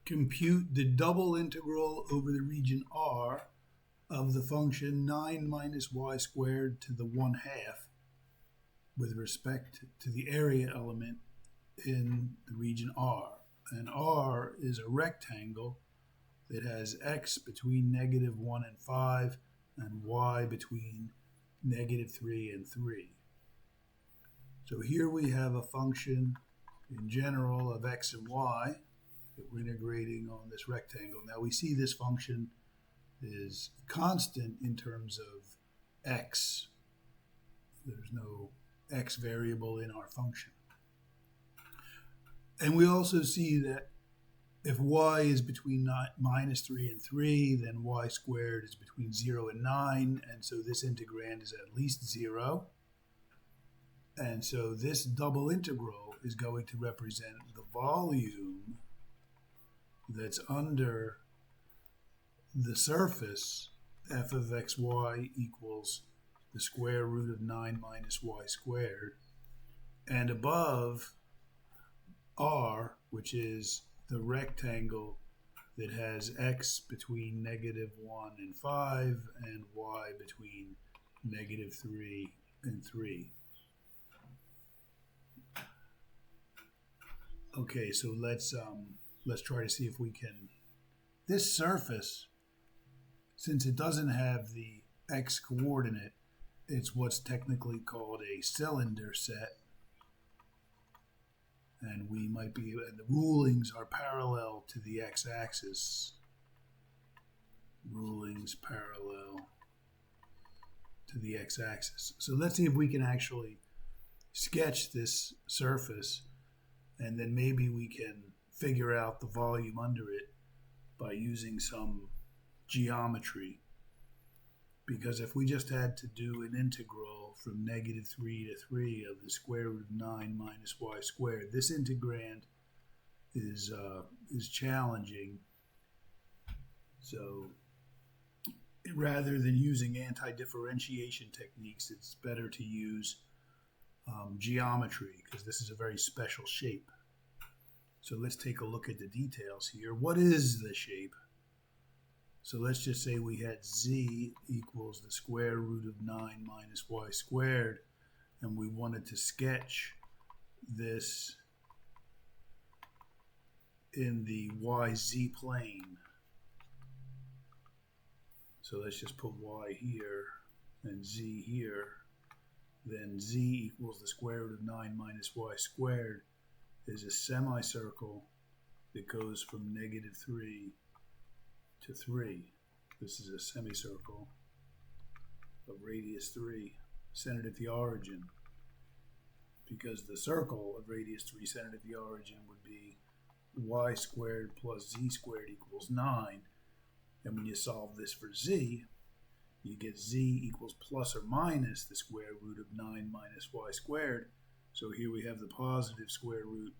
Compute the double integral over the region R of the function 9 minus y squared to the 1/2 with respect to the area element in the region R. And R is a rectangle that has x between -1 and 5 and y between -3 and 3. So here we have a function in general of x and y that we're integrating on this rectangle. Now we see this function is constant in terms of x. There's no x variable in our function. And we also see that if y is between -3 and 3, then y squared is between 0 and 9, and so this integrand is at least 0. And so this double integral is going to represent the volume that's under the surface f of xy equals the square root of 9 minus y squared, and above R, which is the rectangle that has x between -1 and 5 and y between -3 and 3. Okay, so let's try to see if we can. This surface, since it doesn't have the x coordinate, it's what's technically called a cylinder set. And the rulings are parallel to the x-axis. Rulings parallel to the x-axis. So let's see if we can actually sketch this surface, and then maybe we can figure out the volume under it by using some geometry. Because if we just had to do an integral from -3 to 3 of the square root of 9 minus y squared, this integrand is challenging. So rather than using anti-differentiation techniques, it's better to use geometry, because this is a very special shape. So let's take a look at the details here. What is the shape? So let's just say we had z equals the square root of 9 minus y squared, and we wanted to sketch this in the yz plane. So let's just put y here and z here. Then z equals the square root of 9 minus y squared is a semicircle that goes from -3 to 3. This is a semicircle of radius 3 centered at the origin, because the circle of radius 3 centered at the origin would be y squared plus z squared equals 9. And when you solve this for z, you get z equals plus or minus the square root of 9 minus y squared. So here we have the positive square root,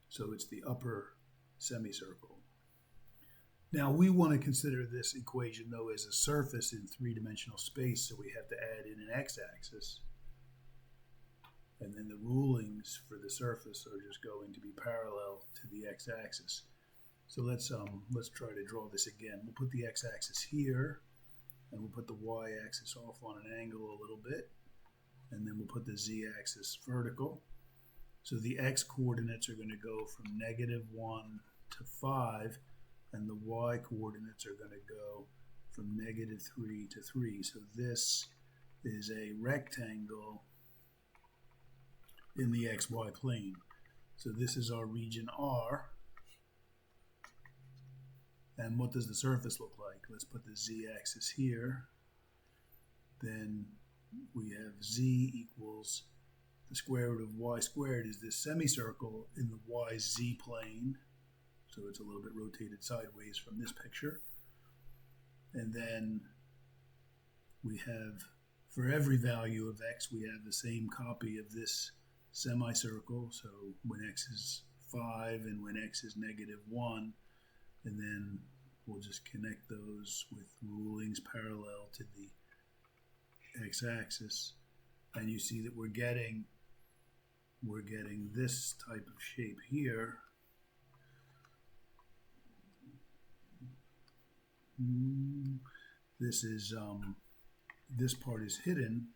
so it's the upper semicircle. Now we want to consider this equation, though, as a surface in three-dimensional space, so we have to add in an x-axis. And then the rulings for the surface are just going to be parallel to the x-axis. So let's try to draw this again. We'll put the x-axis here, and we'll put the y-axis off on an angle a little bit, and then we'll put the z-axis vertical. So the x-coordinates are going to go from -1 to 5, and the y-coordinates are going to go from -3 to 3. So this is a rectangle in the xy plane. So this is our region R. And what does the surface look like? Let's put the z-axis here. Then we have z equals the square root of y squared is this semicircle in the yz plane. So it's a little bit rotated sideways from this picture. And then we have, for every value of x, we have the same copy of this semicircle. So when x is 5 and when x is -1, and then we'll just connect those with rulings parallel to the x-axis. And you see that we're getting this type of shape here. This is this part is hidden,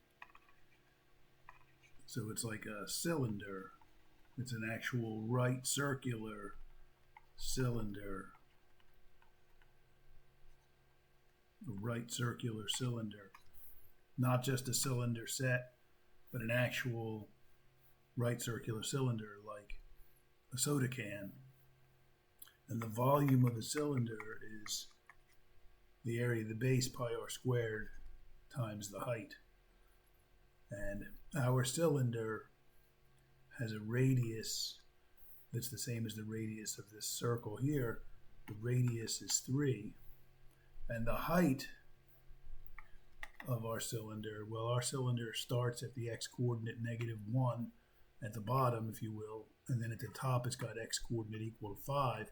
so it's like a cylinder. It's an actual right circular cylinder. A right circular cylinder. Not just a cylinder set, but an actual right circular cylinder like a soda can. And the volume of the cylinder is the area of the base pi r squared times the height. And our cylinder has a radius that's the same as the radius of this circle here. The radius is 3. And the height of our cylinder, well, our cylinder starts at the x coordinate -1 at the bottom, if you will, and then at the top it's got x coordinate equal to 5.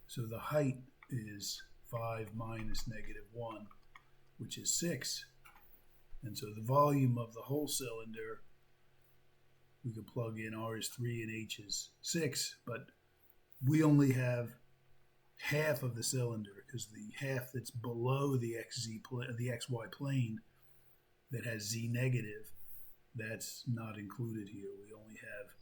So the height is 5 minus -1, which is 6. And so the volume of the whole cylinder, we could plug in R is 3 and H is 6, but we only have half of the cylinder, because the half that's below the XY plane that has Z negative, that's not included here. We only have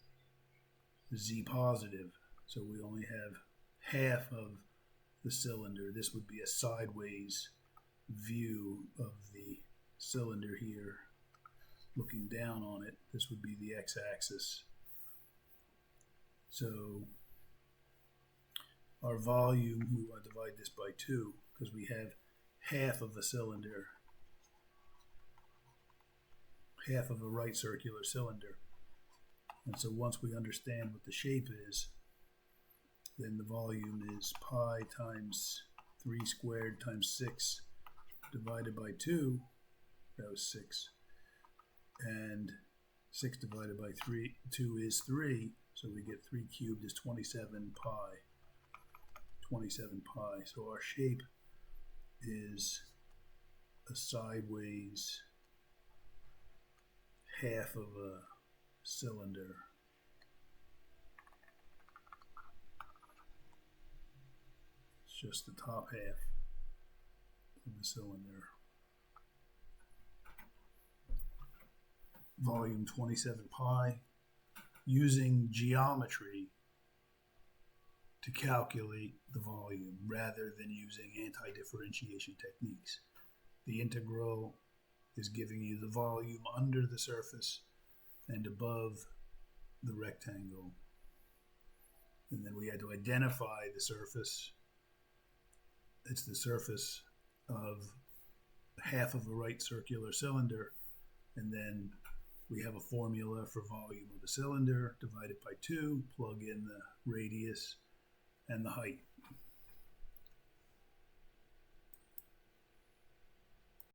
Z positive, so we only have half of the cylinder. This would be a sideways view of the cylinder here, looking down on it. This would be the x-axis. So our volume, we want to divide this by 2 because we have half of a cylinder, half of a right circular cylinder. And so once we understand what the shape is, then the volume is pi times 3 squared times 6 divided by 2. That was 6. And 6 divided by 2 is 3. So we get 3 cubed is 27 pi. 27 pi. So our shape is a sideways half of a cylinder. It's just the top half of the cylinder. Volume 27 pi. Using geometry to calculate the volume rather than using anti-differentiation techniques. The integral is giving you the volume under the surface and above the rectangle. And then we had to identify the surface. It's the surface of half of a right circular cylinder, and then we have a formula for volume of a cylinder divided by 2, plug in the radius and the height.